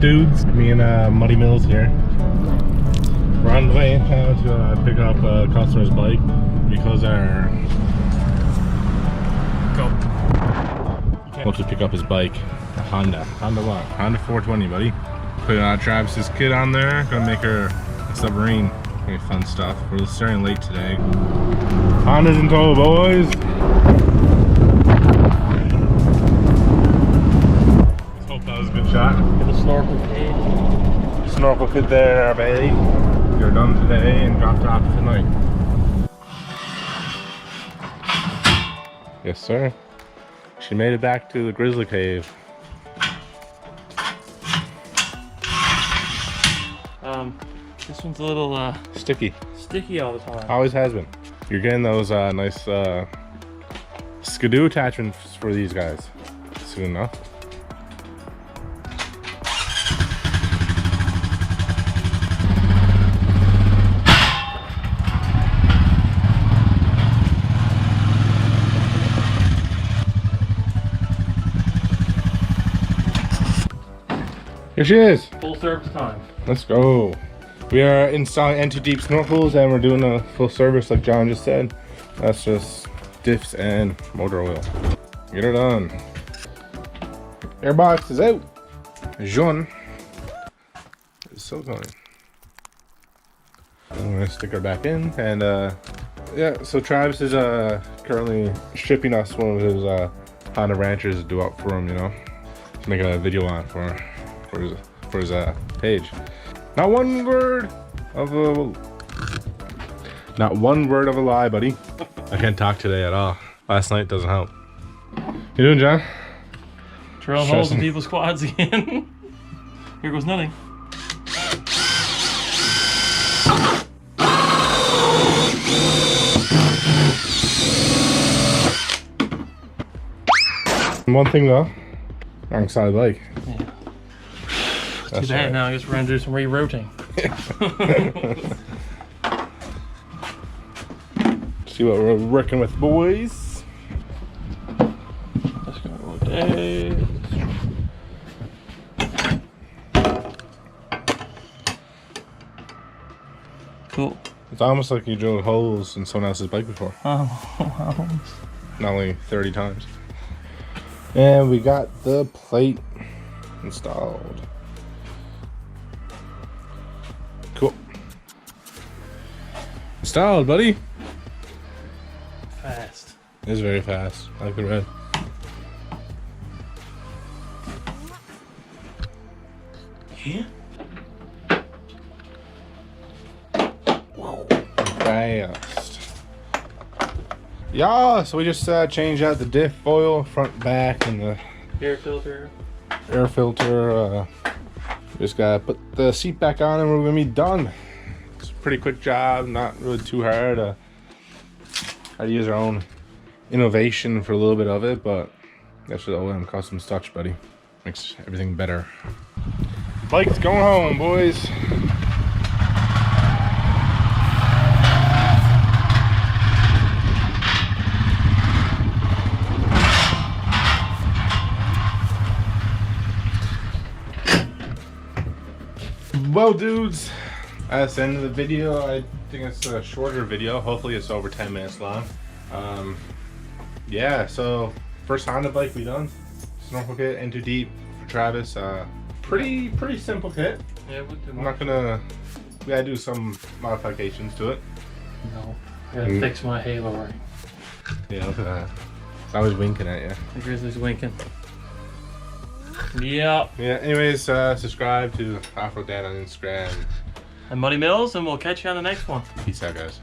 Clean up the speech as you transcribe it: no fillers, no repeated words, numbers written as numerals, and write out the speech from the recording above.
dudes? Me and Muddy Mills here. We're on the way now to pick up a customer's bike because our... Wants to pick up his bike. A Honda. Honda what? Honda 420, buddy. Put Travis's kid on there. Gonna make her a submarine. Very fun stuff. We're starting late today. Honda's in tow, boys. Let's hope that was a good shot. Get a snorkel kit. Snorkel kit there, our baby. We're done today and dropped off tonight. Yes, sir. She made it back to the Grizzly Cave. This one's a little Sticky. sticky all the time. Always has been. You're getting those nice skidoo attachments for these guys soon enough. Here she is. Full service time. Let's go. We are installing N2 Deep snorkels and we're doing a full service like John just said. That's just diffs and motor oil. Get her done. Airbox is out. Jean is still going. I'm gonna stick her back in and yeah, so Travis is currently shipping us one of his Honda Ranchers to do up for him, you know. To make a video on for his page. Not one word of a lie, buddy. I can't talk today at all. Last night doesn't help. You doing, John? Drilling holes in people's quads again. Here goes nothing. One thing though, wrong side of the bike. Yeah. That's Too bad. right. Now I guess we're gonna do some rerouting. See what we're working with, boys. Let's go days. Cool. It's almost like you drilled holes in someone else's bike before. Oh, Not only 30 times. And we got the plate installed. Cool. Installed, buddy. fast. It is very fast. I like the red. Yeah. Fast. Yeah, so we just changed out the diff oil, front, back, and the Air filter. air filter. Just gotta put the seat back on and we're gonna be done. It's a pretty quick job, not really too hard. I use our own innovation for a little bit of it, but that's what OM Customs touch, buddy. Makes everything better. Bike's going home, boys. Well, dudes, that's the end of the video. I think it's a shorter video. Hopefully it's over 10 minutes long. Yeah, so first Honda bike we done. Snorkel kit, N2 Deep for Travis. Pretty simple kit. Yeah, we'll do I'm not gonna, we gotta do some modifications to it. No. I gotta fix my halo ring. Yeah, look at that. It's always winking at you. The Grizzly's winking. Yep. Yeah, anyways, subscribe to Off-Road Dad on Instagram. And Muddy Mills, and we'll catch you on the next one. Peace out, guys.